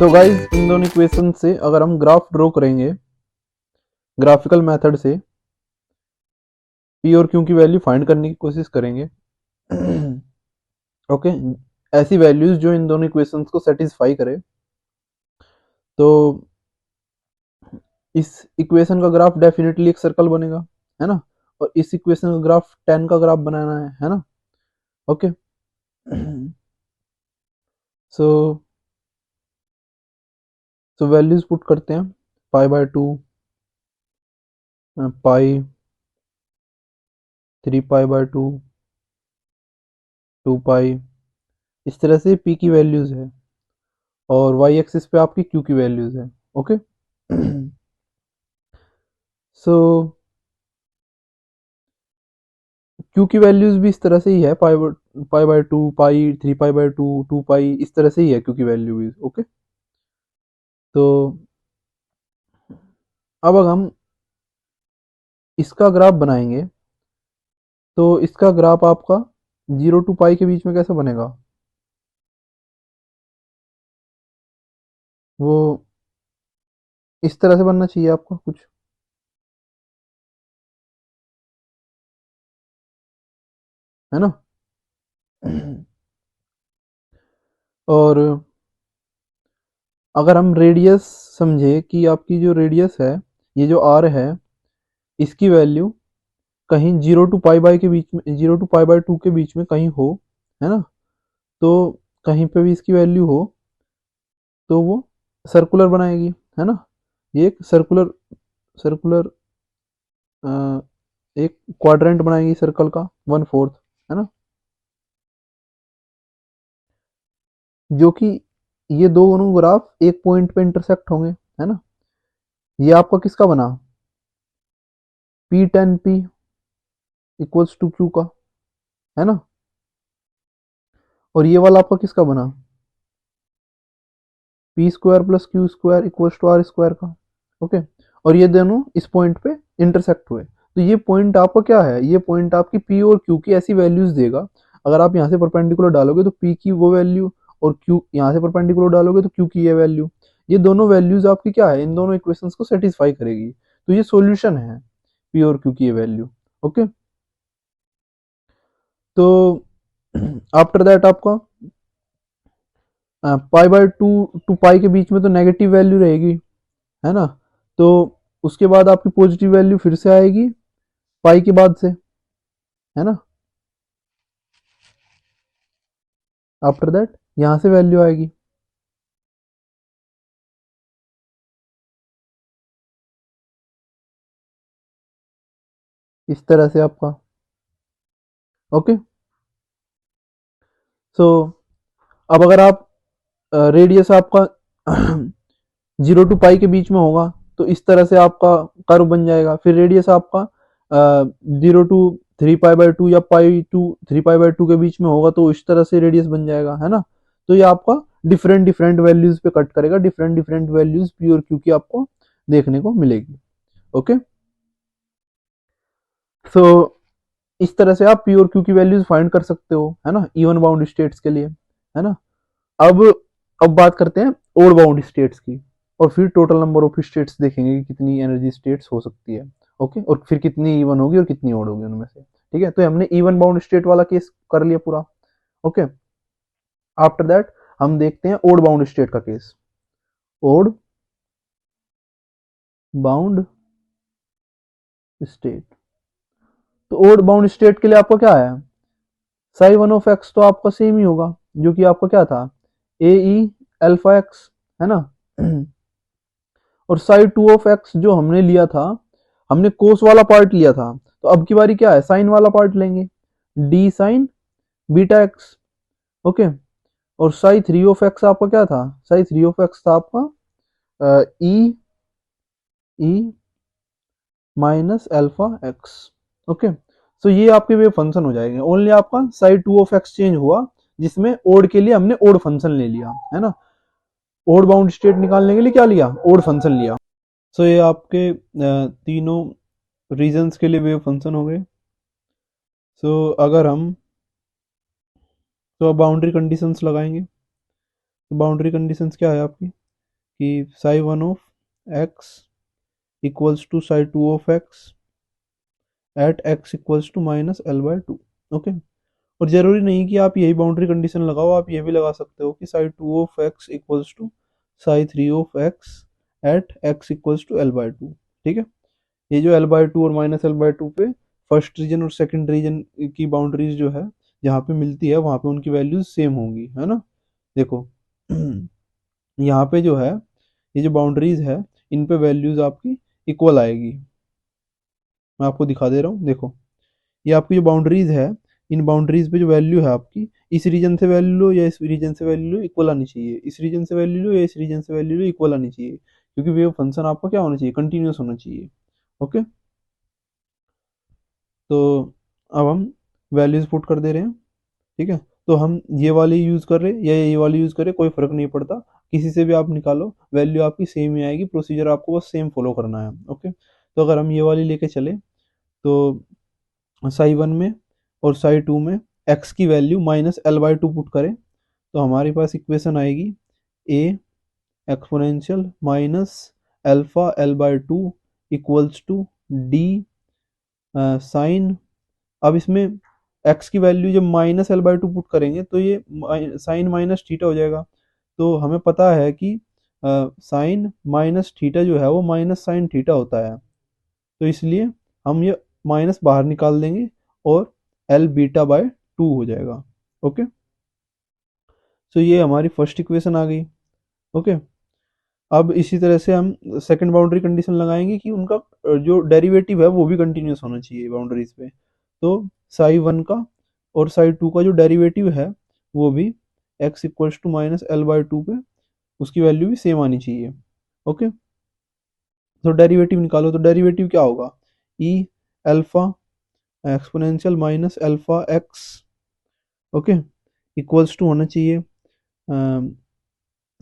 तो guys in दोनों equation से अगर हम ग्राफ ड्रॉ करेंगे ग्राफिकल मेथड से पी और क्यू की वैल्यू फाइंड करने की कोशिश करेंगे। ओके, ऐसी वैल्यूज जो इन दोनों इक्वेशंस को सेटिस्फाई करे। तो इस इक्वेशन का ग्राफ डेफिनेटली एक सर्कल बनेगा, है ना। और इस इक्वेशन का ग्राफ 10 का ग्राफ बनाना है ना। Okay, so so values put करते हैं। π/2, पाई, 3π/2, 2π, इस तरह से p की वैल्यूज है और y एक्सिस पे आपकी q की वैल्यूज है। ओके, सो q की वैल्यूज भी इस तरह से ही है, π/2, पाई, 3π/2, 2π, इस तरह से ही है q की वैल्यू भी। ओके, तो अब अगर हम इसका ग्राफ बनाएंगे तो इसका ग्राफ आपका 0 to पाई के बीच में कैसे बनेगा, वो इस तरह से बनना चाहिए आपका कुछ, है ना। और अगर हम रेडियस समझे कि आपकी जो रेडियस है, ये जो आर है, इसकी वैल्यू कहीं 0 to पाई के बीच में, 0 to पाई/2 के बीच में कहीं हो, है ना। तो कहीं पे भी इसकी वैल्यू हो तो वो सर्कुलर बनाएगी, है ना। ये एक सर्कुलर सर्कुलर एक क्वाड्रेंट बनाएगी सर्कल का 1/4, है ना। जो कि ये दोनों ग्राफ एक पॉइंट पे इंटरसेक्ट होंगे, है ना। ये आपका किसका बना, P10P इक्वल्स टू Q का, है ना। और ये वाला आपका किसका बना, P² + Q² equals to R² का। ओके, और ये दोनों इस पॉइंट पे इंटरसेक्ट हुए। तो ये पॉइंट आपका क्या है, ये पॉइंट आपकी P और Q की ऐसी वैल्यूज देगा। अगर आप यहाँ से परपेंडिकुलर डालोगे तो P की वो वैल्यू, और Q यहाँ से परपेंडिकुलर डालोगे तो Q की ये वैल्यू। ये दोनों वैल्यूज आपकी क्या है, इन दोनों इक्वेशंस को सेटिस्फाई करेगी। तो ये सॉल्यूशन है P और Q की ये वैल्यू। ओके, तो आफ्टर दैट आपका π/2 टू पाई के बीच में तो नेगेटिव वैल्यू रहेगी, है ना। तो उसके बाद आपकी पॉजिटिव वैल्यू फिर से आएगी पाई के बाद से, है ना। आफ्टर दैट यहां से वैल्यू आएगी। इस तरह से आपका। ओके, सो अब अगर आप रेडियस आपका 0 to पाई के बीच में होगा तो इस तरह से आपका कर्व बन जाएगा। फिर रेडियस आपका 0 to 3π/2 या π to 3π/2 के बीच में होगा तो इस तरह से रेडियस बन जाएगा, है ना। तो ये आपका डिफरेंट डिफरेंट वैल्यूज पे कट करेगा, डिफरेंट डिफरेंट वैल्यूज पी और क्यू की आपको देखने को मिलेगी। ओके, सो इस तरह से आप पी और क्यू की वैल्यूज फाइंड कर सकते हो, है ना, इवन बाउंड स्टेट्स के लिए, है ना। अब अब बात करते हैं ओड बाउंड स्टेट्स की, और फिर टोटल नंबर ऑफ स्टेट्स देखेंगे कि कितनी एनर्जी स्टेट्स हो सकती है। ओके, और फिर कितनी इवन होगी और कितनी ओड होगी उनमें से। ठीक है, तो हमने इवन बाउंड स्टेट वाला केस कर लिया पूरा। ओके, आफ्टर दैट हम देखते हैं ओड बाउंड स्टेट का केस। ओड बाउंड स्टेट, तो ओड बाउंड स्टेट के लिए आपका क्या है, psi1 तो आपका सेम ही होगा, जो कि आपका क्या था, AE∝x, है ना। और psi2 जो हमने लिया था, हमने कोस वाला पार्ट लिया था, तो अब की बारी क्या है, साइन वाला पार्ट लेंगे, d sin βx। ओके, और psi3 आपका क्या था, psi3 था आपका e minus alpha x. Okay, so ये आपके वे फंक्शन हो जाएंगे। ओनली आपका psi2 चेंज हुआ, जिसमें ओड के लिए हमने ओड फंक्शन ले लिया, है ना। ओड बाउंड स्टेट निकालने के लिए क्या लिया, ओड फंक्शन लिया। सो ये आपके तीनों रीजन्स के लिए वेव फंक्शन हो गए। सो अगर हम तो बाउंड्री कंडीशंस लगाएंगे, तो बाउंड्री कंडीशंस क्या है आपकी, कि psi one of X equals to psi two of X at X equals to minus L by two. Okay, और जरूरी नहीं कि आप यही बाउंड्री कंडीशन लगाओ, आप ये भी लगा सकते हो कि psi two of X equals to psi three of X at X equals to L by two. ठीक है, ये जो एल बाय टू और माइनस एल बाय टू पे फर्स्ट रीजन और सेकंड रीजन की बाउंड्रीज जो है जहाँ पे मिलती है वहाँ पे उनकी वैल्यूज सेम होंगी, है ना। देखो यहाँ पे जो है ये जो बाउंड्रीज है इन पे वैल्यूज आपकी इक्वल आएगी। मैं आपको दिखा दे रहा हूँ, देखो ये आपकी जो बाउंड्रीज है, इन बाउंड्रीज पे जो वैल्यू है आपकी, इस रीजन से वैल्यू लो या इस रीजन से वैल्यू लो, इक्वल आनी चाहिए। इस रीजन से वैल्यू लो या इस रीजन से वैल्यू लो, इक्वल आनी चाहिए, क्योंकि वेव फंक्शन आपका क्या होना चाहिए, कंटिन्यूस होना चाहिए। ओके, तो अब हम वैल्यूज पुट कर दे रहे हैं। ठीक है, तो हम ये वाली यूज कर रहे हैं या ये वाली यूज करें, कोई फर्क नहीं पड़ता, किसी से भी आप निकालो वैल्यू आपकी सेम ही आएगी, प्रोसीजर आपको बस सेम फॉलो करना है। ओके, तो अगर हम ये वाली लेके चले तो साई वन में और साई टू में एक्स की value minus L by two put करें तो हमारे पास इक्वेशन आएगी A exponential minus alpha L by two equals to D sine. अब इसमें एक्स की वैल्यू जब minus L by two put करेंगे तो ये साइन माइनस थीटा हो जाएगा। तो हमें पता है कि साइन माइनस थीटा जो है वो माइनस साइन थीटा होता है, तो इसलिए हम ये माइनस बाहर निकाल देंगे और एल बीटा बाय टू हो जाएगा। ओके, तो ये हमारी फर्स्ट इक्वेशन आ गई। ओके, अब इसी तरह से हम सेकंड बाउंड्री कंडीशन लगाएंगे कि उनका जो डेरिवेटिव है वो भी कंटिन्यूस होना चाहिए बाउंड्रीज पे। तो साई वन का और साई टू का जो डेरिवेटिव है वो भी X equals to minus L by two पे उसकी वैल्यू भी सेम आनी चाहिए। ओके, तो डेरिवेटिव निकालो, तो डेरिवेटिव क्या होगा, e alpha exponential minus alpha x. Okay, equals to होना चाहिए,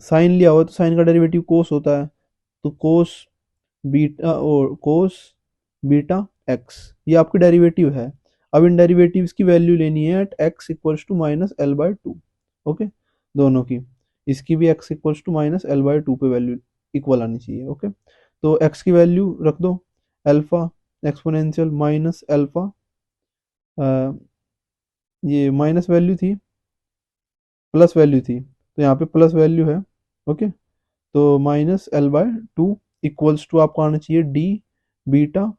साइन लिया हुआ तो साइन का डेरिवेटिव कोस होता है, तो कोस बीटा और कोस बीटा एक्स ये आपकी डेरिवेटिव है। अब इन डेरिवेटिव्स की वैल्यू लेनी है at X equals to minus L by two. Okay, दोनों की, इसकी भी X equals to minus L by two पे वैल्यू इक्वल आनी चाहिए। ओके, तो एक्स की वैल्यू रख दो एल्फा एक्सपोनेंशियल माइनस एल्फा, ये माइनस वैल्यू थी प्लस वैल्यू थी तो यहाँ पे प्लस वैल्यू है। ओके, तो minus L by two equals to आपको आना चाहिए डी बीटा,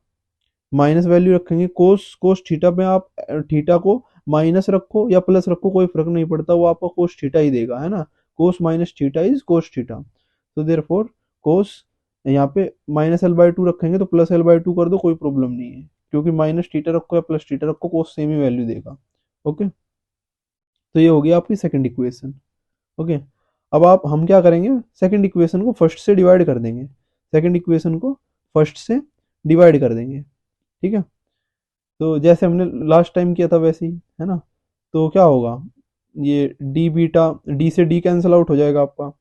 माइनस वैल्यू रखेंगे कोस कोस थीटा पे, आप थीटा को माइनस रखो या प्लस रखो कोई फर्क नहीं पड़ता, वो आपको कोस थीटा ही देगा, है ना। कोस minus theta is cos theta, तो देयरफॉर कोस, यहाँ पे माइनस एल बाय टू रखेंगे तो प्लस एल बाय टू कर दो, कोई प्रॉब्लम नहीं है, क्योंकि माइनस थीटा रखो या प्लस थीटा रखो कोस सेम ही वैल्यू देगा। ओके, तो ये हो गया आपकी सेकंड इक्वेशन। ओके, अब आप हम क्या करेंगे, सेकंड इक्वेशन को फर्स्ट से डिवाइड कर देंगे, सेकंड इक्वेशन को फर्स्ट से डिवाइड कर देंगे। ठीक है, तो जैसे हमने लास्ट टाइम किया था वैसे ही, है ना। तो क्या होगा, ये डी बीटा, डी से डी कैंसिल आउट हो जाएगा आपका,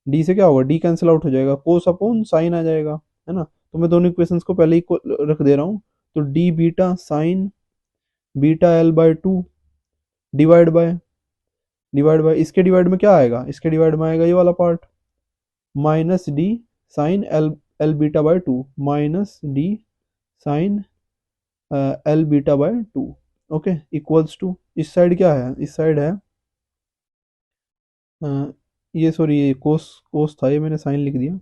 डी से क्या होगा, डी कैंसिल आउट हो जाएगा, कोस अपॉन साइन आ जाएगा, है ना। तो मैं दोनों इक्वेशंस को पहले ही रख दे रहा हूँ, तो D beta sine beta L by two divide by इसके डिवाइड में क्या आएगा, इसके डिवाइड में आएगा ये वाला part minus D sine L L beta by two, minus D sine L beta by two. Okay, equals to इस साइड क्या है, इस साइड है ये सॉरी ये कोस कोस था, ये मैंने साइन लिख दिया,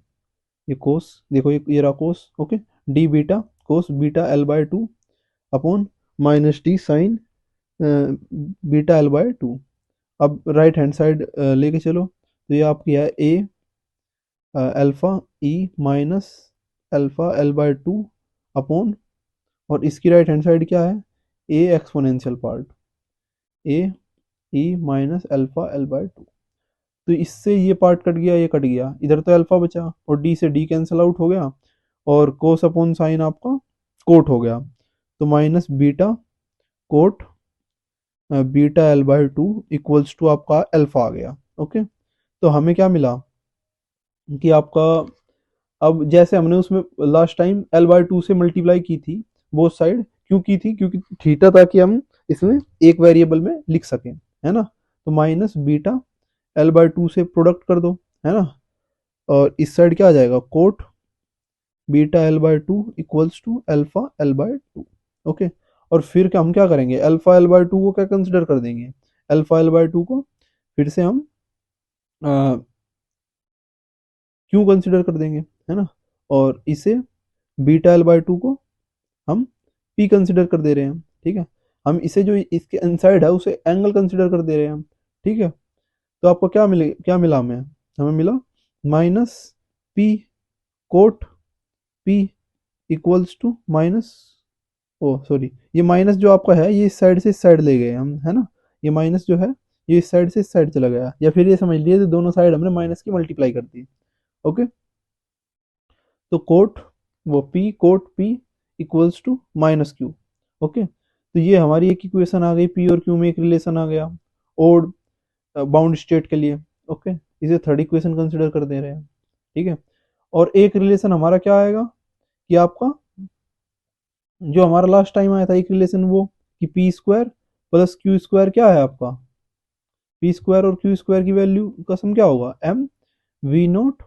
ये कोस देखो, ये रहा cos. Okay, d beta cos beta L by two upon minus D sine beta L by two. अब राइट हैंड साइड लेके चलो, तो ये आपकी है A alpha e minus alpha L by two upon, और इसकी राइट हैंड साइड क्या है, A exponential part A e minus alpha L by two. तो इससे ये पार्ट कट गया, ये कट गया, इधर तो अल्फा बचा और डी से डी कैंसिल आउट हो गया और कोस अपॉन साइन आपका कोट हो गया, तो minus beta cot beta L by two equals to आपका अल्फा आ गया। ओके, तो हमें क्या मिला कि आपका, अब जैसे हमने उसमें last time L by to से मल्टीप्लाई की थी बोथ साइड, क्यों की थी, क्योंकि थीटा ताकि हम इसमें एक वेरिएबल में लिख सकें, है ना। तो minus beta L by to से प्रोडक्ट कर दो, है ना, और इस साइड क्या आ जाएगा, cot beta L by two equals to alpha L by two. Okay, और फिर हम क्या करेंगे, अल्फा एल बाय टू को क्या कंसिडर कर देंगे, अल्फा एल बाय टू को फिर से हम क्यू कंसिडर कर देंगे, है ना, और इसे बीटा एल बाय टू को हम पी कंसिडर कर दे रहे हैं, ठीक है। हम इसे जो इसके इनसाइड है उसे एंगल कंसिडर कर दे रहे हैं हम, ठीक है। तो आपको क्या मिला हमें मिला minus P cot P equals to minus, oh sorry, ये माइनस जो आपका है ये इस साइड से इस साइड ले गए हम, है ना, ये माइनस जो है ये इस साइड से इस साइड चला गया, या फिर ये समझ लीजिए दोनों साइड हमने माइनस की मल्टीप्लाई कर दी। ओके, तो cot P equals to minus Q. Okay, तो ये हमारी एक इक्वेशन आ गई, पी और क्यू में एक रिलेशन आ गया ओड बाउंड स्टेट के लिए। ओके, इसे थर्ड इक्वेशन कंसिडर कर दे रहे हैं, ठीक है। और एक रिलेशन हमारा क्या आएगा कि आपका जो हमारा लास्ट टाइम आया था एक रिलेशन, वो कि P square plus Q square क्या है आपका, पी स्क्वायर और क्यू स्क्वायर की वैल्यू का सम क्या होगा, M V naught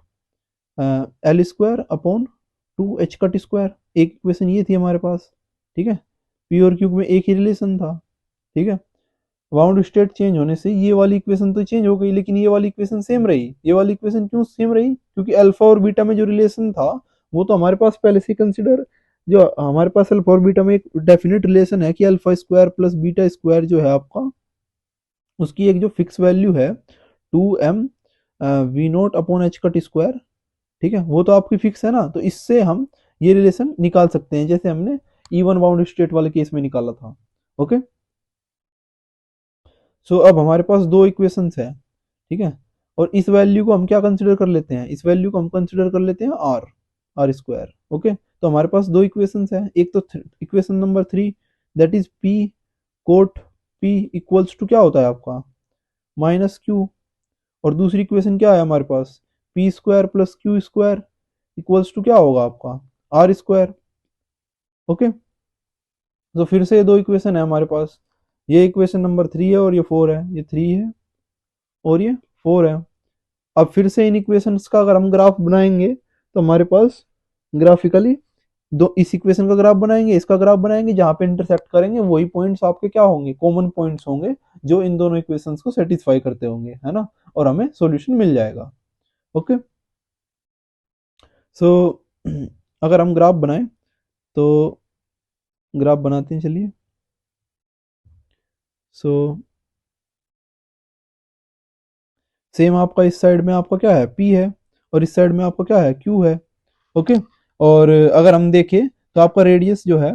L square upon two H cut square. एक इक्वेशन ये थी हमारे पास, ठीक है। पी और क्यू में एक ही रिलेशन था, ठीक है। बाउंड स्टेट चेंज होने से ये वाली इक्वेशन तो चेंज हो गई, लेकिन ये वाली इक्वेशन सेम रही। ये वाली इक्वेशन क्यों सेम रही, क्योंकि अल्फा और बीटा में जो रिलेशन था वो तो हमारे पास पहले से कंसिडर, जो हमारे पास अल्फा और बीटा में एक डेफिनेट रिलेशन है कि alpha square plus beta square जो है आपका, उसकी एक जो फिक्स वैल्यू है 2m V naught upon H cut square, ठीक है, वो तो आपकी फिक्स है ना। तो इससे हम ये रिलेशन निकाल सकते हैं जैसे हमने इवन बाउंड स्टेट वाले केस में निकाला था। ओके, सो अब हमारे पास दो इक्वेशंस है, ठीक है। और इस वैल्यू को हम क्या कंसिडर कर लेते हैं, इस वैल्यू को हम कंसिडर कर लेते हैं आर स्क्वायर। ओके, तो हमारे पास दो इक्वेशंस है, एक तो equation number 3 that is P cot P equals to क्या होता है आपका माइनस क्यू, और दूसरी इक्वेशन क्या है हमारे पास, p square plus Q square equals to क्या होगा आपका आर स्क्वायर। ओके, तो फिर से ये दो इक्वेशन है हमारे पास, ये इक्वेशन नंबर 3 है और ये 4 है, ये 3 है और ये 4 है। अब फिर से इन इक्वेशंस का अगर हम ग्राफ बनाएंगे तो हमारे पास ग्राफिकली दो इस इक्वेशन का ग्राफ बनाएंगे, इसका ग्राफ बनाएंगे, जहां पे इंटरसेक्ट करेंगे वही पॉइंट्स आपके क्या होंगे, कॉमन पॉइंट्स होंगे जो इन दोनों इक्वेशंस को सेटिस्फाई करते होंगे, है ना, और हमें सॉल्यूशन मिल जाएगा। ओके, सो अगर हम ग्राफ बनाएं तो ग्राफ बनाते हैं, चलिए। सो सेम आपका इस साइड में आपका क्या है पी है, और इस साइड में आपका क्या है क्यू है। ओके, और अगर हम देखें तो आपका रेडियस जो है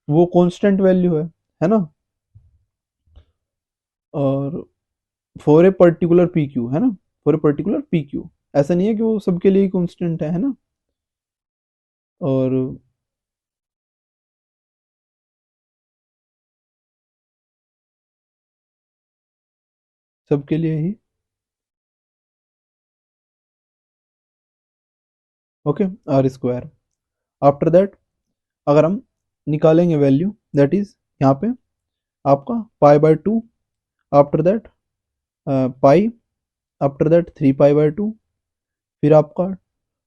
वो कांस्टेंट वैल्यू है ना, और for a particular P Q, है ना, for a particular P Q, ऐसा नहीं है कि वो सबके लिए कांस्टेंट है ना, और सबके लिए ही। Okay, r square. After that अगर हम निकालेंगे वैल्यू दैट इज यहाँ पे आपका pi by two, after that pi, after that 3 pi by 2, फिर आपका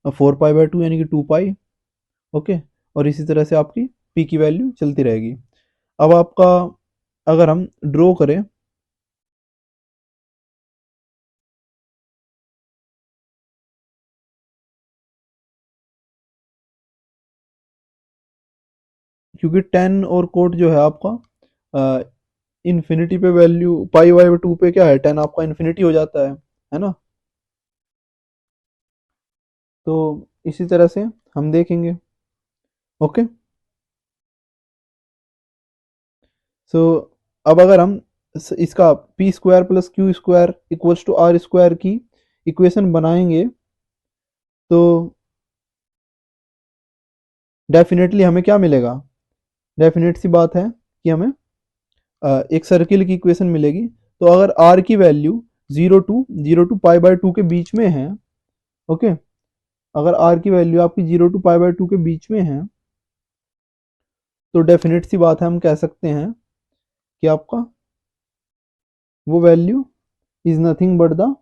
4 पाई बाय 2 यानी कि 2 पाई। ओके, और इसी तरह से आपकी पी की वैल्यू चलती रहेगी। अब आपका अगर हम ड्रॉ करें, क्योंकि टेन और कोट जो है आपका इन्फिनिटी पे वैल्यू पाई बाय 2 पे क्या है, टेन आपका इन्फिनिटी हो जाता है ना, तो इसी तरह से हम देखेंगे। ओके, सो अब अगर हम इसका P square plus Q square equals to R square की इक्वेशन बनाएंगे तो डेफिनेटली हमें क्या मिलेगा, डेफिनेट सी बात है कि हमें एक सर्किल की इक्वेशन मिलेगी। तो अगर आर की value zero to pi by 2 के बीच में है, ओके, अगर आर की वैल्यू आपकी 0 to π/2 के बीच में है तो डेफिनेट सी बात है, हम कह सकते हैं कि आपका वो value is nothing but the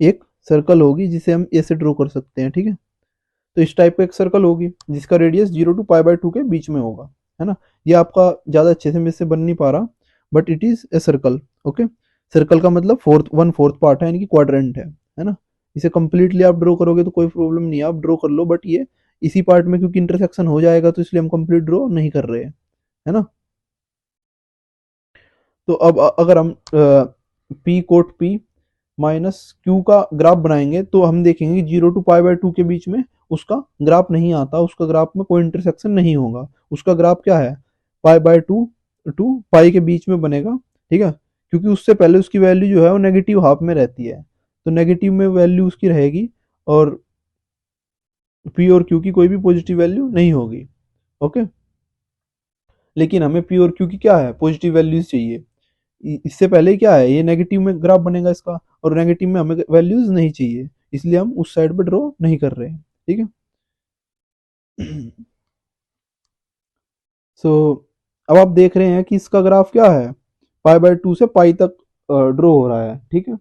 एक सर्कल होगी जिसे हम ऐसे ड्रॉ कर सकते हैं, ठीक है। तो इस टाइप का एक सर्कल होगी जिसका रेडियस 0 टू पाई बाय 2 के बीच में होगा, है ना। ये आपका ज़्यादा अच्छे से मेरे से बन नहीं पा रहा, but it is a circle, okay. Circle का मतलब फोर्थ 1/4 पार्ट है, यानी कि क्वाड्रेंट है ना। इसे कंप्लीटली आप ड्रॉ करोगे तो कोई प्रॉब्लम नहीं है, आप ड्रॉ कर लो, बट ये इसी पार्ट में क्योंकि इंटरसेक्शन हो जाएगा तो इसलिए हम कंप्लीट ड्रॉ नहीं कर रहे हैं, है ना। तो अब अगर हम P cot P minus Q का ग्राफ बनाएंगे तो हम देखेंगे 0 टू पाई बाय 2 के बीच में उसका ग्राफ नहीं आता, उसका ग्राफ में कोई इंटरसेक्शन नहीं होगा। उसका ग्राफ क्या है, पाई बाय 2 टू पाई के बीच में बनेगा, ठीक है। क्योंकि उससे पहले उसकी वैल्यू जो है वो नेगेटिव हाफ में रहती है, तो नेगेटिव में वैल्यू उसकी रहेगी और पी और क्यू की कोई भी पॉजिटिव वैल्यू नहीं होगी, ओके। लेकिन हमें पी और क्यू की क्या है, पॉजिटिव वैल्यूज चाहिए। इससे पहले क्या है, ये नेगेटिव में ग्राफ बनेगा इसका, और नेगेटिव में हमें वैल्यूज नहीं चाहिए, इसलिए हम उस साइड पे ड्रॉ नहीं कर रहे हैं, ठीक है। सो अब आप देख रहे हैं कि इसका ग्राफ क्या है, पाई बाय 2 से पाई तक ड्रॉ हो रहा है, ठीक है।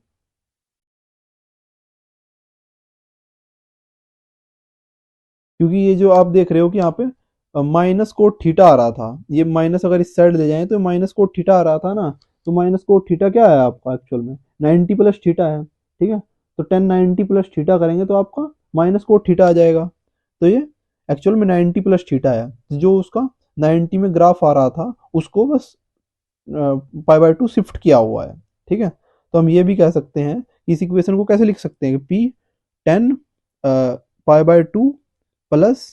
क्योंकि ये जो आप देख रहे हो कि यहाँ पे माइनस कोट थीटा आ रहा था, ये माइनस अगर इस साइड ले जाएं तो माइनस कोट थीटा आ रहा था ना, तो माइनस कोट थीटा क्या है आपका एक्चुअल में 90 प्लस थीटा है, ठीक है। तो 1090 प्लस थीटा करेंगे तो आपका माइनस कोट थीटा आ जाएगा, तो ये एक्चुअल में 90 प्लस थीटा है। जो उसका 90 में ग्राफ आ रहा था उसको बस पाई बाय 2 शिफ्ट किया हुआ है, ठीक है। तो हम ये भी कह सकते हैं कि इस इक्वेशन को कैसे लिख सकते हैं कि P 10 pi by 2 plus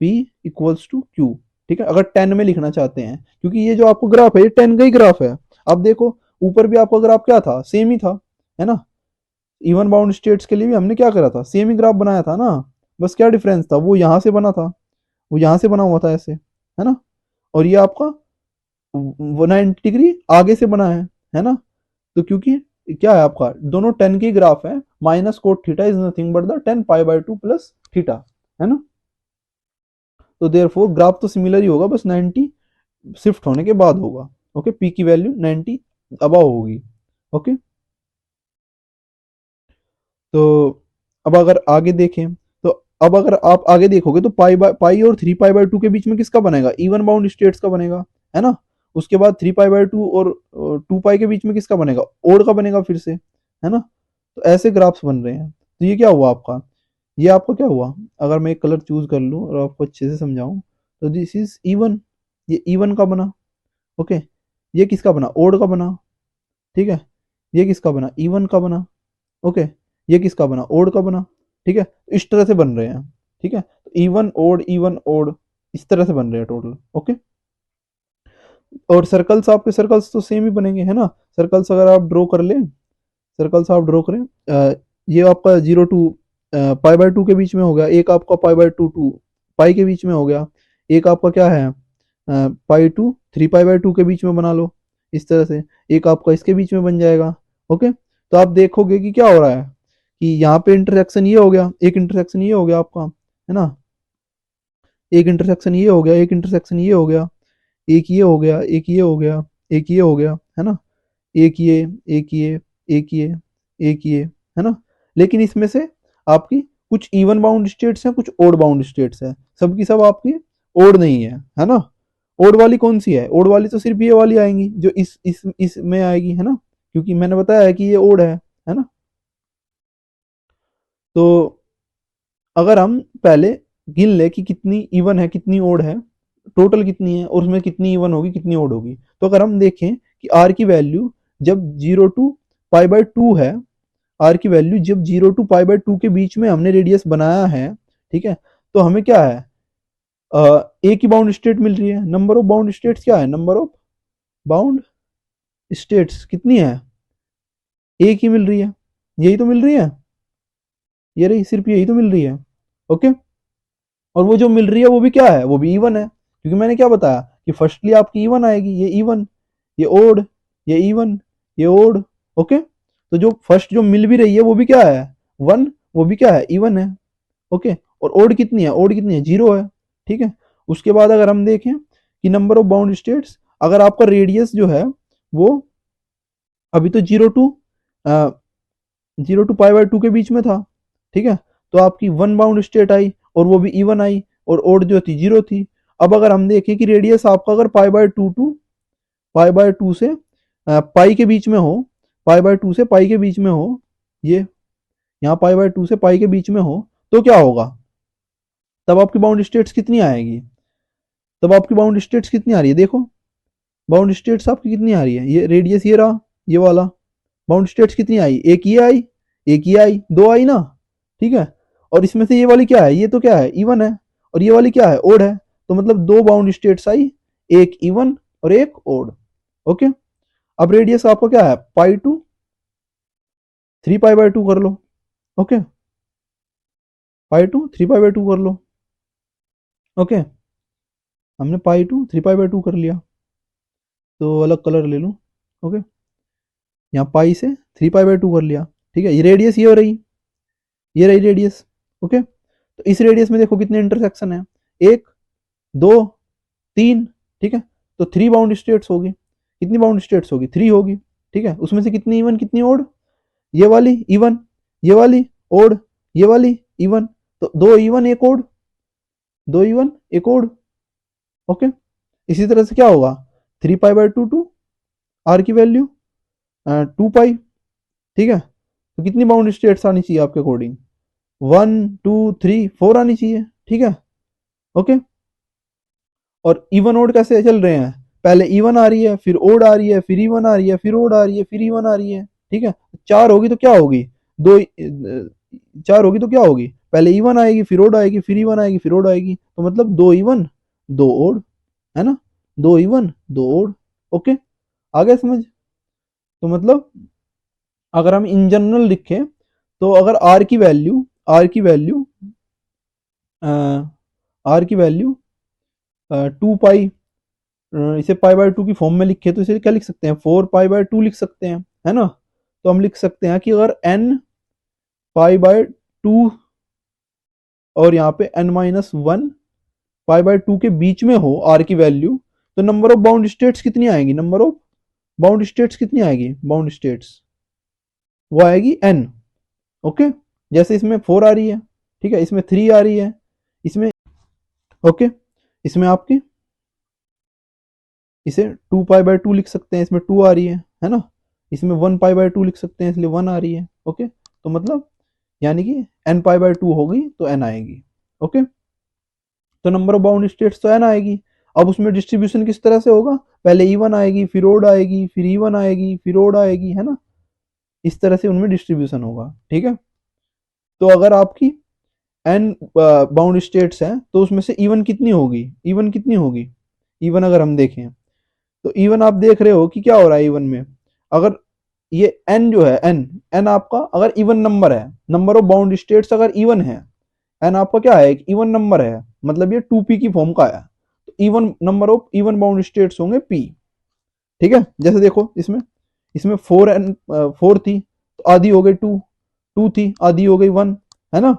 P equals to Q, ठीक है। अगर 10 में लिखना चाहते हैं, क्योंकि ये जो आपको ग्राफ है ये 10 का ही ग्राफ है। अब देखो ऊपर भी आपका ग्राफ क्या था, सेम ही था, है ना। इवन बाउंड स्टेट्स के लिए भी हमने क्या करा था, सेम ही ग्राफ बनाया था ना। बस क्या डिफरेंस था, वो यहाँ से बना था, वो यहाँ से बना हुआ था ऐसे, है ना। और ये आपका 190 डिग्री आगे से बना है ना। तो क्योंकि क्या है आपका दोनों 10 की ग्राफ है, minus cot theta is nothing but the 10 pi by 2 plus theta, है ना। तो देयरफॉर ग्राफ तो सिमिलर ही होगा, बस 90 शिफ्ट होने के बाद होगा, ओके। पी की वैल्यू 90 अबव होगी, ओके। तो अब अगर आगे देखें तो अब अगर आप आगे देखोगे तो पाई और 3 पाई बाय 2 के बीच में किसका बनेगा, इवन बाउंड स्टेट्स का बनेगा, है ना। उसके बाद 3 पाई बाय 2 और 2 पाई के बीच में किसका बनेगा, ओड का बनेगा फिर से, है ना। तो ऐसे ग्राफ्स बन रहे हैं। तो ये क्या हुआ आपका, ये आपका क्या हुआ, अगर मैं एक कलर चूज कर लूँ और आपको अच्छे से समझाऊं, तो दिस इज इवन, ये इवन का बना, ओके। ये किसका बना, ओड का बना, ठीक है। ये किसका बना, इवन का बना, ओके। ये किसका बना, ओड का बना, ठीक है। तो इस तरह से बन रहे हैं, ठीक है। तो इवन ओड इस तरह से बन रहे हैं टोटल, ओके। और सर्कल्स, आपके सर्कल्स तो सेम ही बनेंगे, है ना। सर्कल्स अगर आप ड्रॉ कर लें, सर्कल्स आप ड्रॉ करें, ये आपका 0 टू पाई बाय 2 के बीच में हो गया, एक आपका पाई बाय 2 टू पाई के बीच में हो गया, एक आपका क्या है पाई टू 3 पाई बाय 2 के बीच में बना लो इस तरह से, एक आपका इसके बीच में बन जाएगा, ओके। तो आप देखोगे कि क्या हो रहा है कि यहाँ पे इंटरसेक्शन ये हो गया, एक इंटरसेक्शन ये हो गया आपका, है ना। एक इंटरसेक्शन ये हो गया, एक इंटरसेक्शन ये हो गया, एक ये हो गया, एक ये हो गया, एक ये हो गया, है ना। एक ये, एक ये, एक ये, एक ये, है ना। लेकिन इसमें से आपकी कुछ इवन बाउंड स्टेट्स हैं, कुछ ओड बाउंड स्टेट्स हैं, सबकी सब आपकी ओड नहीं है ना। ओड वाली कौन सी है, ओड वाली तो सिर्फ ये वाली आएंगी जो इस में आएगी, है ना। क्योंकि मैंने बताया है कि ये ओड है ना। तो अगर हम पहले गिन ले कि कितनी इवन है कितनी ओड है, टोटल कितनी है और उसमें कितनी इवन होगी कितनी ओड होगी, तो अगर हम देखें कि आर की वैल्यू जब 0 टू पाई बाय 2 है, आर की वैल्यू जब 0 टू पाई बाय 2 के बीच में हमने रेडियस बनाया है, ठीक है। तो हमें क्या है, एक ही बाउंड स्टेट मिल रही है। नंबर ऑफ बाउंड स्टेट्स क्या है, नंबर ऑफ बाउंड स्टेट्स कितनी है, एक ही मिल रही है, यही तो मिल रही है, ये रही, सिर्फ यही तो मिल रही है, ओके। और वो जो मिल रही है वो भी क्या है, वो भी इवन है, क्योंकि मैंने क्या बताया कि फर्स्टली आपकी इवन आएगी, ये इवन, ये ओड, ये इवन, ये ओड, ओके। तो जो फर्स्ट जो मिल भी रही है वो भी क्या है, वन, वो भी क्या है, इवन है, ओके। और ओड कितनी है, ओड कितनी है, 0 है, ठीक है। उसके बाद अगर हम देखें कि नंबर ऑफ बाउंड स्टेट्स, अगर आपका रेडियस जो है वो अभी तो 0 टू 0 टू पाई बाय 2 के बीच में था, ठीक है। तो आपकी वन बाउंड स्टेट आई और वो भी इवन आई, और ओड जो थी 0 थी। अब अगर हम देखें कि रेडियस आपका अगर pi by 2 to pi by 2 से पाई के बीच में हो, पाई बाय 2 से पाई के बीच में हो, ये यहाँ पाई बाय 2 से पाई के बीच में हो, तो क्या होगा, तब आपकी बाउंड स्टेट्स कितनी आएगी, तब आपकी बाउंड स्टेट्स कितनी आ रही है, देखो बाउंड स्टेट्स आपकी कितनी आ रही है, ये रेडियस ये रहा, ये वाला, बाउंड स्टेट्स कितनी आई, एक ये आई, एक ये आई, दो आई ना, ठीक है। और इसमें से ये वाली क्या है, ये तो क्या है, इवन है, और ये वाली क्या है, ओड है। तो मतलब दो बाउंड स्टेट्स आई, एक इवन और एक ओड। ओके, अब रेडियस आपका क्या है, पाई टू 3 पाई बाय 2 कर लो। Okay, pi to 3 pi by 2 कर लो। ओके, हमने पाई टू 3 पाई बाय 2 कर लिया, तो अलग कलर ले लूँ। ओके, यहाँ पाई से 3 पाई बाय 2 कर लिया, ठीक है। ये रेडियस ये हो रही, ये रही रेडियस। ओके, तो इस रेडियस में देखो कितने इंटरसेक्शन है, एक, दो, तीन, ठीक है। तो 3 बाउंड स्टेट्स होगी, कितनी बाउंड स्टेट्स होगी, 3 होगी, ठीक है। उसमें से कितनी इवन कितनी ओड, ये वाली इवन, ये वाली ओड, ये वाली इवन, तो दो इवन एक ओड, दो इवन एक ओड। ओके, इसी तरह से क्या होगा, 3 पाई बाय 2 टू आर की वैल्यू 2 पाई, ठीक है। तो कितनी बाउंड स्टेट्स आनी चाहिए आपके अकॉर्डिंग, 1 2 3 4 आनी चाहिए, ठीक है। ओके, और इवन ओड कैसे चल रहे हैं, पहले इवन आ रही है, फिर ओड आ रही है, फिर इवन आ रही है, फिर ओड आ रही है, फिर इवन आ रही है, ठीक है। चार होगी तो क्या होगी, दो, चार होगी तो क्या होगी, पहले इवन आएगी, फिर ओड आएगी, फिर इवन आएगी, फिर ओड आएगी, तो मतलब दो इवन दो ओड, है ना, दो इवन दो ओड। ओके, आ गया समझ। तो मतलब अगर हम इन जनरल लिखें, तो अगर आर की वैल्यू, आर की वैल्यू आर की वैल्यू 2 पाई, इसे पाई बाय 2 की फॉर्म में लिखे तो इसे क्या लिख सकते हैं, 4 पाई बाय 2 लिख सकते हैं, है ना। तो हम लिख सकते हैं कि अगर n पाई बाय 2 और यहाँ पे n माइनस 1 पाई बाय 2 के बीच में हो r की वैल्यू, तो नंबर ऑफ बाउंड स्टेट्स कितनी आएगी, नंबर ऑफ बाउंड स्टेट्स कितनी आएगी, बाउंड स्टेट्स वो आएगी n। ओके, जैसे इसमें 4 आ रही है, ठीक है, इसमें 3 आ रही है, इसमें, ओके, इसमें आपकी इसे 2 पाई बाय 2 लिख सकते हैं, इसमें 2 आ रही है ना। इसमें 1 पाई बाय 2 लिख सकते हैं, इसलिए 1 आ रही है। ओके, तो मतलब यानी कि n पाई बाय 2 होगी तो n आएगी। ओके, तो नंबर ऑफ बाउंड स्टेट्स तो n आएगी। अब उसमें डिस्ट्रीब्यूशन किस तरह से होगा, पहले इवन आएगी, फिर ओड आएगी, फिर इवन आएगी, फिर ओड आएगी, है ना, इस तरह से उनमें डिस्ट्रीब्यूशन होगा, ठीक है। तो अगर आपकी n बाउंड स्टेट्स हैं तो उसमें से इवन कितनी होगी, इवन कितनी होगी, इवन अगर हम देखें तो इवन आप देख रहे हो कि क्या हो रहा है इवन में, अगर ये n जो है, n आपका अगर इवन नंबर है, नंबर ऑफ बाउंड स्टेट्स अगर इवन है, n आपका क्या है, एक इवन नंबर है, मतलब ये 2p की फॉर्म का है, तो even number of even bound states होंगे p, ठीक है। जैसे देखो इसमें, इसमें 4 थी तो आधी हो गई 2, 2 थी आधी हो गई 1, है ना।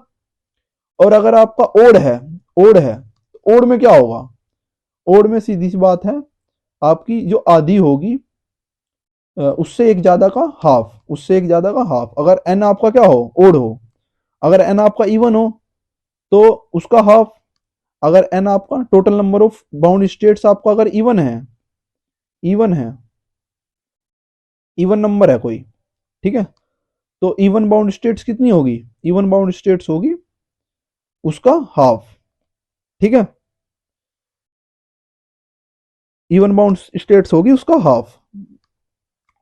और अगर आपका ओड है, ओड है, तो ओड में क्या होगा, ओड में सीधी सी बात है, आपकी जो आधी होगी उससे एक ज्यादा का हाफ, उससे एक ज्यादा का हाफ, अगर n आपका क्या हो, ओड हो, अगर n आपका इवन हो तो उसका हाफ, अगर n आपका total number of bound states आपका अगर इवन है, इवन है, इवन नंबर है कोई, ठीक है, तो इवन बाउंड स्टेट्स कितनी होगी, इवन बाउंड स्टेट्स होगी उसका हाफ, ठीक है, इवन बाउंड स्टेट्स होगी उसका हाफ,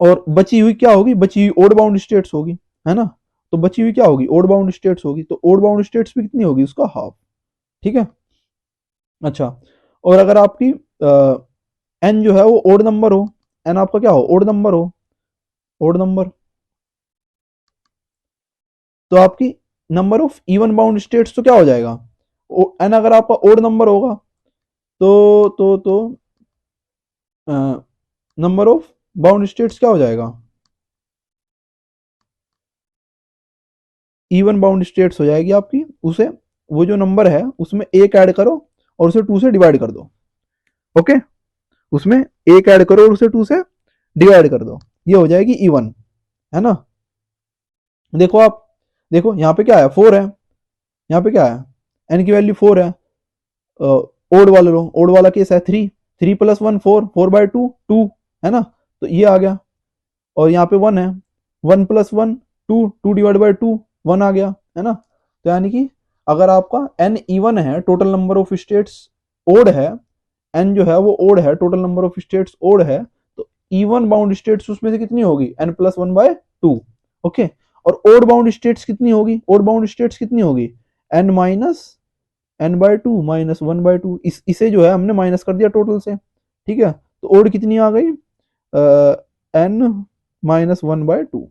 और बची हुई क्या होगी, बची हुई ओड बाउंड स्टेट्स होगी, है ना। तो बची हुई क्या होगी, ओड बाउंड स्टेट्स होगी, तो ओड बाउंड स्टेट्स भी कितनी होगी, उसका हाफ, ठीक है। अच्छा, और अगर आपकी एन जो है वो ओड नंबर हो, एन आपका क्या हो, ओड नंबर हो, ओड नंबर, तो आपकी number of even bound states तो क्या हो जाएगा, एन अगर आपका ओड नंबर होगा तो नंबर ऑफ बाउंड स्टेट्स क्या हो जाएगा, इवन बाउंड स्टेट्स हो जाएगी आपकी, उसे वो जो नंबर है उसमें एक ऐड करो और उसे 2 से डिवाइड कर दो। ओके, उसमें एक ऐड करो और उसे 2 से डिवाइड कर दो, ये हो जाएगी इवन, है ना। देखो आप, देखो यहाँ पे क्या है, 4 है, यहाँ पे क्या है, n की वैल्यू 4 है, ओड वाला लो, ओड वाला केस है 3, 3 प्लस 1 4, 4/2 2 है ना, तो ये आ गया। और यहाँ पे 1 है, 1 प्लस 1 2, 2 डिवाइड बाई 2 1 आ गया, है ना। तो यानी कि अगर आपका n इवन है, total number of states odd है, n जो है वो ओड है, total number of states odd है, तो इवन बाउंड स्टेट्स उसमें से कितनी होगी, n प्लस 1/2। ओके, और ओड बाउंड स्टेट्स कितनी होगी, ओड बाउंड स्टेट्स कितनी होगी, n माइनस n/2 माइनस 1/2, इसे जो है हमने माइनस कर दिया टोटल से, ठीक है। तो ओड कितनी आ गई, n माइनस 1/2,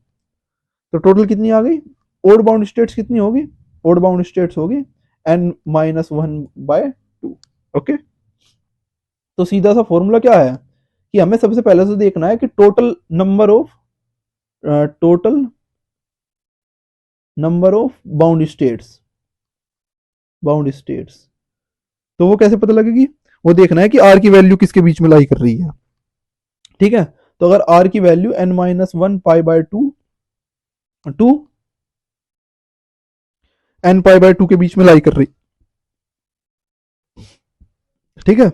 तो टोटल कितनी आ गई, ओड बाउंड स्टेट्स कितनी होगी, ओड बाउंड स्टेट्स होगी n माइनस 1/2। ओके, तो सीधा सा फॉर्मूला क्या है कि हमें सबसे पहले से देखना है कि total number of bound states, तो वो कैसे पता लगेगी, वो देखना है कि आर की वैल्यू किसके बीच में लाई कर रही है, ठीक है। तो अगर आर की वैल्यू n-1 π/2 टू n π/2 के बीच में लाई कर रही, ठीक है,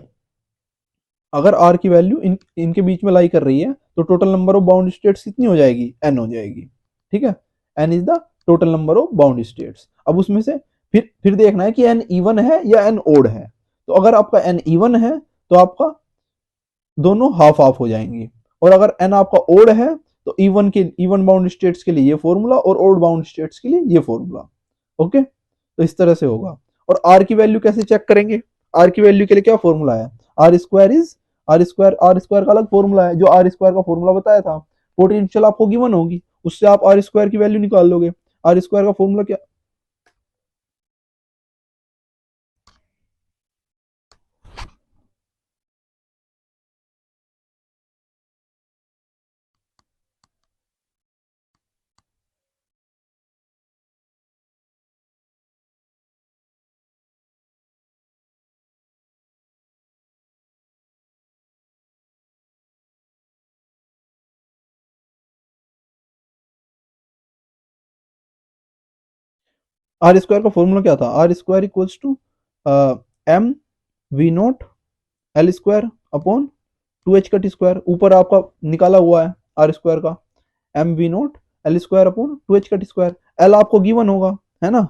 अगर आर की वैल्यू इनके बीच में लाई कर रही है तो total number of bound states कितनी हो जाएगी, n हो जाएगी, ठीक है। n is the total number of bound states. अब उसमें से फिर देखना है कि n इवन है या n ओड है। तो अगर आपका n इवन है तो आपका दोनों हाफ हाफ हो जाएंगे, और अगर n आपका ओड है तो इवन बाउंड स्टेट्स के लिए ये फॉर्मूला और ओड बाउंड स्टेट्स के लिए ये फॉर्मूला। ओके, तो इस तरह से होगा। और आर की वैल्यू कैसे चेक करेंगे, आर की वैल्यू के लिए क्या फॉर्मूला है, आर स्क्वायर का अलग फॉर्मूला है, जो आर स्क्वायर का फॉर्मूला बताया था, पोटेंशियल आपको गिवन होगी, उससे आप आर स्क्वायर की वैल्यू निकाल लोगे। आर स्क्वायर का फॉर्मूला क्या, आर स्क्वायर का फॉर्मूला क्या था, R square equals to M V naught L square upon 2h का t स्क्वायर, ऊपर आपका निकाला हुआ है आर स्क्वायर का, M V naught L square upon 2h का t स्क्वायर। एल आपको गिवन होगा, है ना,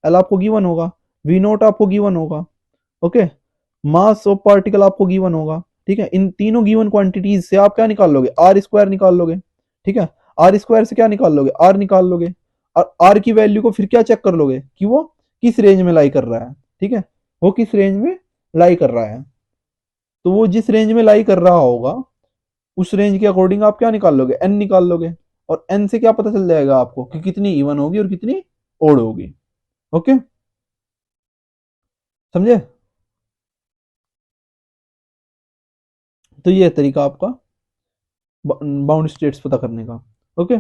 एल आपको गिवन होगा, वी नॉट आपको गिवन होगा, ओके, मास ऑफ पार्टिकल आपको गिवन होगा, ठीक है। इन तीनों गिवन क्वांटिटीज से आप क्या निकाल लोगे, आर स्क्वायर निकाल लोगे, ठीक है। आर स्क्वायर से क्या निकाल लोगे, आर निकाल लोगे, और आर की वैल्यू को फिर क्या चेक कर लोगे कि वो किस रेंज में लाई कर रहा है, ठीक है, वो किस रेंज में लाई कर रहा है। तो वो जिस रेंज में लाई कर रहा होगा उस रेंज के अकॉर्डिंग आप क्या निकाल लोगे, एन निकाल लोगे, और एन से क्या पता चल जाएगा आपको कि कितनी इवन होगी और कितनी ओड होगी। ओके, समझे। तो ये है तरीका आपका बाउंड स्टेट्स पता करने का। ओके,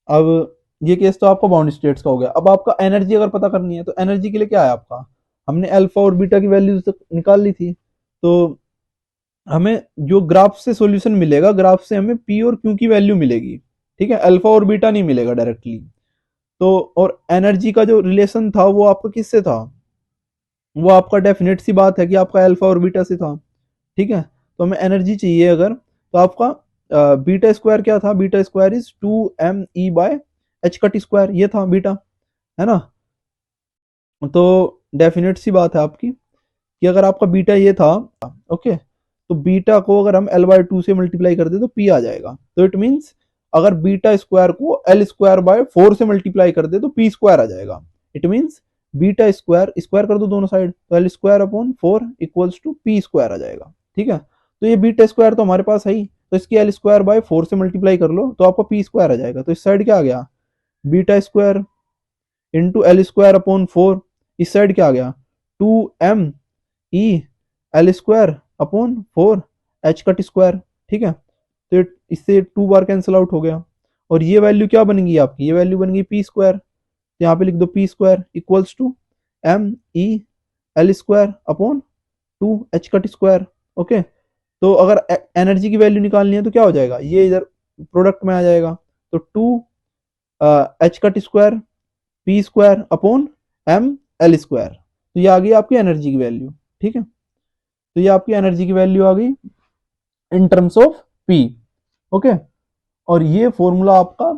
अब ये केस तो आपका बाउंड स्टेट्स का हो गया। अब आपका एनर्जी अगर पता करनी है तो एनर्जी के लिए क्या है आपका, हमने अल्फा और बीटा की वैल्यूज तक निकाल ली थी, तो हमें जो ग्राफ से सॉल्यूशन मिलेगा, ग्राफ से हमें पी और क्यू की वैल्यू मिलेगी, ठीक है, अल्फा और बीटा नहीं मिलेगा डायरेक्टली। तो और एनर्जी का जो रिलेशन था वो आपका किससे था, वो आपका डेफिनेट सी बात है कि आपका अल्फा और बीटा से था, ठीक है। तो हमें एनर्जी चाहिए अगर, तो आपका बीटा स्क्वायर क्या था, बीटा स्क्वायर इज 2m/h का t स्क्वायर, ये था बीटा, है ना। तो डेफिनेट सी बात है आपकी कि अगर आपका बीटा ये था, ओके, तो बीटा को अगर हम l/2 से मल्टीप्लाई कर दे तो p आ जाएगा। तो इट मीन्स अगर बीटा स्क्वायर को l² 4 से मल्टीप्लाई कर दे तो p² आ जाएगा। It means beta square square कर दो दोनों साइड, तो l²/4 इक्वल्स टू p² आ जाएगा, ठीक है। तो ये बीटा स्क्वायर तो हमारे पास है ही, तो इसकी l²/4 से मल्टीप्लाई कर लो तो आपको p² आ जाएगा। तो इस साइड क्या आ गया, बीटा स्क्वायर इंटू l²/4, इस साइड क्या आ गया, 2m/e l²/4 ठीक है। तो इससे 2 बार कैंसिल आउट हो गया, और ये वैल्यू क्या बन गई आपकी, ये वैल्यू बन गई p²। तो यहाँ पे लिख दो p² equals to m/e l²/2h का t स्क्वायर। ओके, तो अगर एनर्जी की वैल्यू निकालनी है तो क्या हो जाएगा, ये इधर प्रोडक्ट में आ जाएगा, तो 2 H cut square P square upon M L square. तो ये आ गई आपकी एनर्जी की वैल्यू, ठीक है। तो ये आपकी एनर्जी की वैल्यू आ गई in terms of P, okay. और ये फॉर्मूला आपका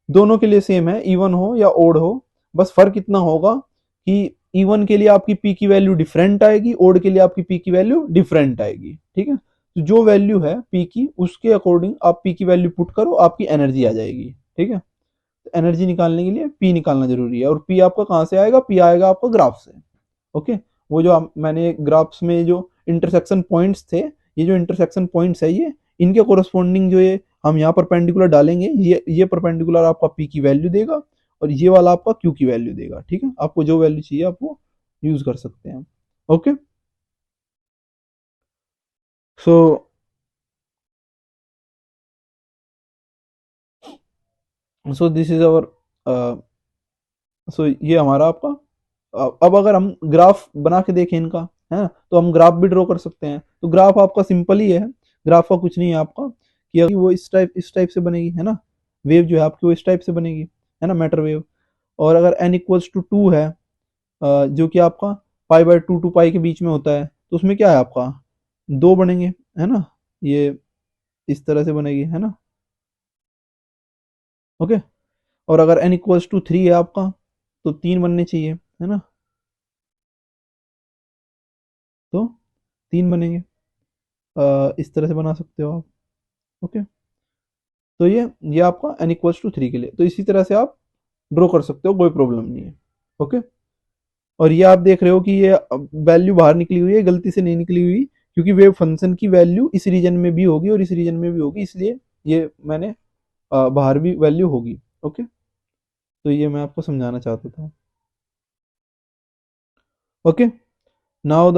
दोनों के लिए सेम है, इवन हो या ओड हो, बस फर्क इतना होगा कि इवन के लिए आपकी पी की वैल्यू डिफरेंट आएगी, ओड के लिए आपकी पी की वैल्यू डिफरेंट आएगी, ठीक है। तो जो वैल्यू है पी की उसके अकॉर्डिंग आप पी की वैल्यू पुट करो, आपकी एनर्जी आ जाएगी, ठीक है। तो एनर्जी निकालने के लिए पी निकालना जरूरी है। और पी आपका कहाँ से आएगा? पी आएगा आपका ग्राफ से, ओके। वो जो मैंने ग्राफ्स में जो इंटरसेक्शन पॉइंट्स थे, ये जो इंटरसेक्शन पॉइंट्स है ये इनके कोरस्पॉन्डिंग जो ये हम यहाँ परपेंडिकुलर डालेंगे, ये परपेंडिकुलर आपका पी की वैल्यू देगा और ये वाला आपका क्यू की वैल्यू देगा, ठीक है। आपको जो वैल्यू चाहिए आप वो यूज कर सकते हैं, okay. So so this is our, so ये हमारा आपका, अब अगर हम ग्राफ बना के देखें इनका, है ना, तो हम ग्राफ भी ड्रॉ कर सकते हैं। तो ग्राफ आपका सिंपल ही है, ग्राफ का कुछ नहीं है आपका कि वो इस टाइप से बनेगी, है ना। वेव जो है आपकी वो इस टाइप से बनेगी, है ना, मैटर वेव। और अगर n इक्वल्स टू 2 है, जो कि आपका पाई बाय 2 पाई के बीच में होता है, तो उसमें क्या है आपका दो बनेंगे, है ना। ये इस तरह से बनेगी, है ना, ओके। और अगर n इक्वल्स टू 3 है आपका, तो 3 बनने चाहिए, है ना, तो 3 बनेंगे। इस तरह से बना सकते हो आप, ओके। तो ये आपका n इक्वल्स टू 3 के लिए, तो इसी तरह से आप ड्रॉ कर सकते हो, कोई प्रॉब्लम नहीं है, ओके। और ये आप देख रहे हो कि ये वैल्यू बाहर निकली हुई है, गलती से नहीं निकली हुई, क्योंकि वेव फंक्शन की वैल्यू इस रीजन में भी होगी और इस रीजन में भी होगी, इसलिए ये मैंने बाहर भी वैल्यू होगी, ओके। तो ये मैं आपको समझाना चाहता था, ओके। Now the